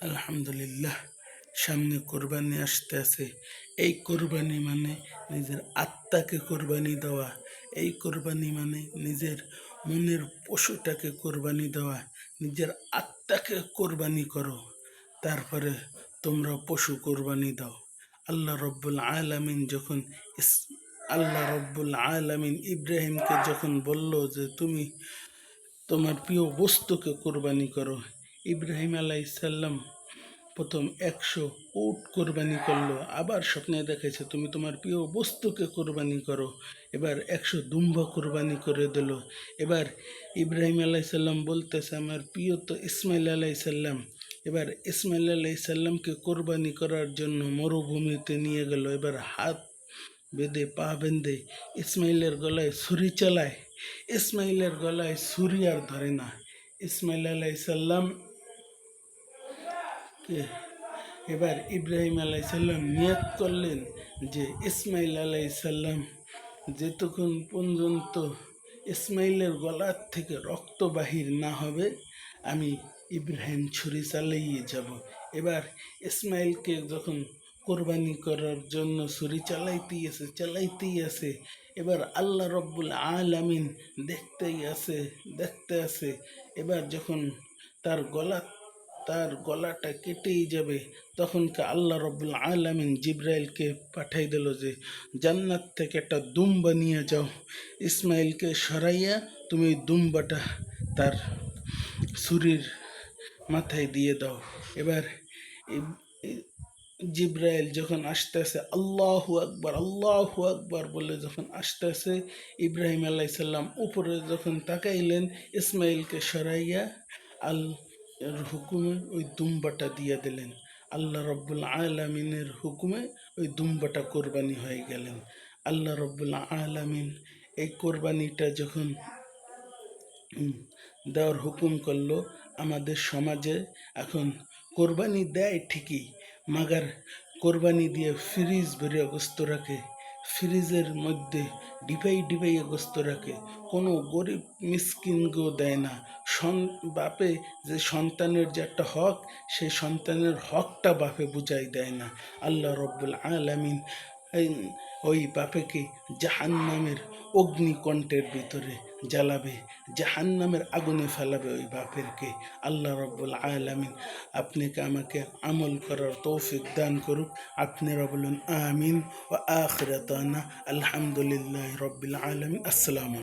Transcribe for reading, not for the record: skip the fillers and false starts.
আলহামদুলিল্লাহ, সামনে কোরবানি আসতে আছে। এই কোরবানি মানে নিজের আত্মাকে কোরবানি দেওয়া। এই কোরবানি মানে নিজের মনের পশুটাকে কোরবানি দেওয়া। নিজের আত্মাকে কোরবানি করো, তারপরে তোমরা পশু কোরবানি দাও। আল্লাহ রব্বুল আলামিন যখন আল্লাহ রব্বুল আলামিন ইব্রাহিমকে যখন বলল যে তুমি তোমার প্রিয় বস্তুকে কোরবানি করো, ইব্রাহিম আলাইসাল্লাম প্রথম 100 উট কোরবানি করলো। আবার স্বপ্নে দেখেছে তুমি তোমার প্রিয় বস্তুকে কোরবানি করো। এবার 100 দুম্বা কোরবানি করে দিল। এবার ইব্রাহিম আলাইসাল্লাম বলতেছে আমার প্রিয় তো ইসমাইল আলাইসাল্লাম। এবার ইসমাইল আলাইসাল্লামকে কোরবানি করার জন্য মরুভূমিতে নিয়ে গেল। এবার হাত বেঁধে পা বেঁধে ইসমাইলের গলায় ছুরি চালায়। ইসমাইলের গলায় ছুরি আর ধরে না। ইসমাইল আলাইসাল্লাম এবার ইব্রাহিম আলাইসাল্লাম নিয়ত করলেন যে ইসমাইল আলাইসাল্লাম যেতক্ষণ পর্যন্ত ইসমাইলের গলার থেকে রক্ত বাহির না হবে আমি ইব্রাহিম ছুরি চালিয়ে যাব। এবার ইসমাইলকে যখন কোরবানি করার জন্য ছুরি চালাইতেই আছে। এবার আল্লাহ রব্বুল আলামিন দেখতে আছে। এবার যখন তার গলাটা কেটেই যাবে, তখনকে আল্লাহ রব্বুল আলামিন জিব্রাইলকে পাঠাই দিল যে জান্নাত থেকে একটা দুম্বা নিয়ে যাও, ইসমাইলকে সরাইয়া তুমি দুম্বাটা তার ছুরির মাথায় দিয়ে দাও। এবার জিব্রাইল যখন আসতেছে আল্লাহু আকবার বলে যখন আসতেছে, ইব্রাহিম আলাইসাল্লাম উপরে যখন তাকাইলেন, ইসমাইলকে সরাইয়া এর হুকুমে ওই দুম্বাটা দিয়ে দিলেন। আল্লাহ রব্বুল আলামিনের হুকুমে ওই দুম্বাটা কোরবানি হয়ে গেলেন। আল্লাহ রব্বুল আলামিন এই কোরবানিটা যখন দেওয়ার হুকুম করলো, আমাদের সমাজে এখন কোরবানি দেয় ঠিকই, মাগার কোরবানি দিয়ে ফ্রিজ ভরে গোস্ত রাখে, ফ্রিজের মধ্যে ডিবাই গোস্ত রাখে, কোনো গরিব মিসকিনকেও দেয় না। বাপে যে সন্তানের যে একটা হক, সেই সন্তানের হকটা বাপে বুঝাই দেয় না। আল্লাহ রব্বুল আলামিন ওই বাপেকে জাহান্নামের অগ্নিকণ্ঠের ভিতরে জ্বালাবে, জাহান্নামের আগুনে ফেলাবে ওই বাপেরকে। আল্লাহ রব্বুল আলামিন আপনাকে আমাকে আমল করার তৌফিক দান করুক। আপনারা বলুন আমিন। ওয়া আখিরাতানা আলহামদুলিল্লাহি রাব্বিল আলামিন। আসসালামু